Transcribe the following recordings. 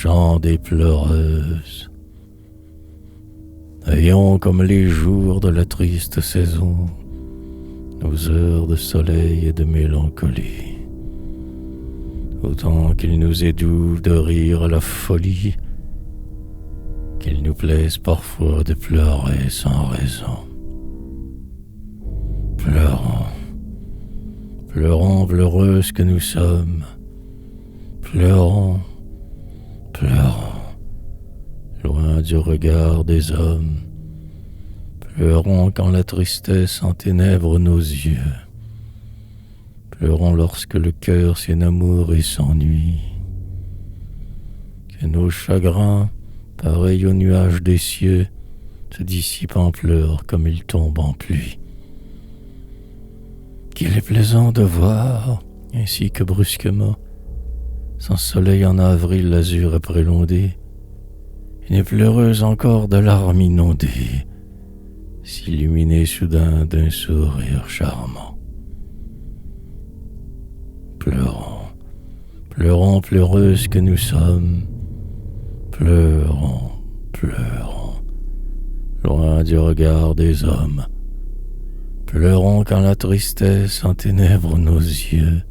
chant des pleureuses. Ayons comme les jours de la triste saison nos heures de soleil et de mélancolie, autant qu'il nous est doux de rire à la folie, qu'il nous plaise parfois de pleurer sans raison. Pleurons, pleurons, pleureuses que nous sommes, pleurons, pleurons, loin du regard des hommes, pleurons quand la tristesse enténèbre nos yeux, pleurons lorsque le cœur s'énamoure et s'ennuie, que nos chagrins, pareils aux nuages des cieux, se dissipent en pleurs comme ils tombent en pluie. Qu'il est plaisant de voir, ainsi que brusquement, sans soleil en avril l'azur après l'ondée, une pleureuse encore de larmes inondées, s'illuminer soudain d'un sourire charmant. Pleurons, pleurons, pleureuses que nous sommes, pleurons, pleurons, loin du regard des hommes, pleurons quand la tristesse enténèbre nos yeux,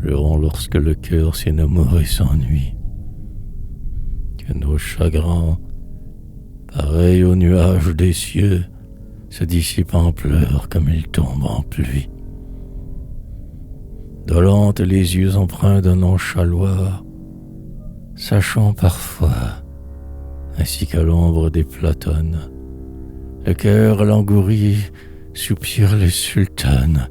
pleurons lorsque le cœur s'énamoure et s'ennuie, que nos chagrins, pareils aux nuages des cieux, se dissipent en pleurs comme ils tombent en pluie. Dolentes les yeux empreints d'un nonchaloir, sachant parfois, ainsi qu'à l'ombre des platones, le cœur langouri soupire les sultanes,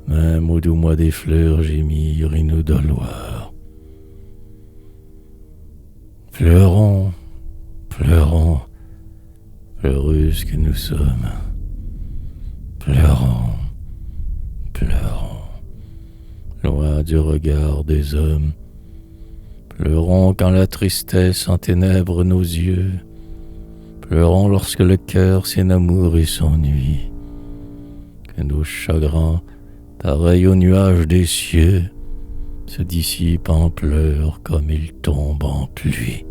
même au doux mois des fleurs gémir et nous doloir. Pleurons, pleurons, pleureuses que nous sommes, pleurons, pleurons, loin du regard des hommes, pleurons quand la tristesse enténèbre nos yeux, pleurons lorsque le cœur s'énamoure et s'ennuie, que nos chagrins, pareils aux nuages des cieux, se dissipent en pleurs comme ils tombent en pluie.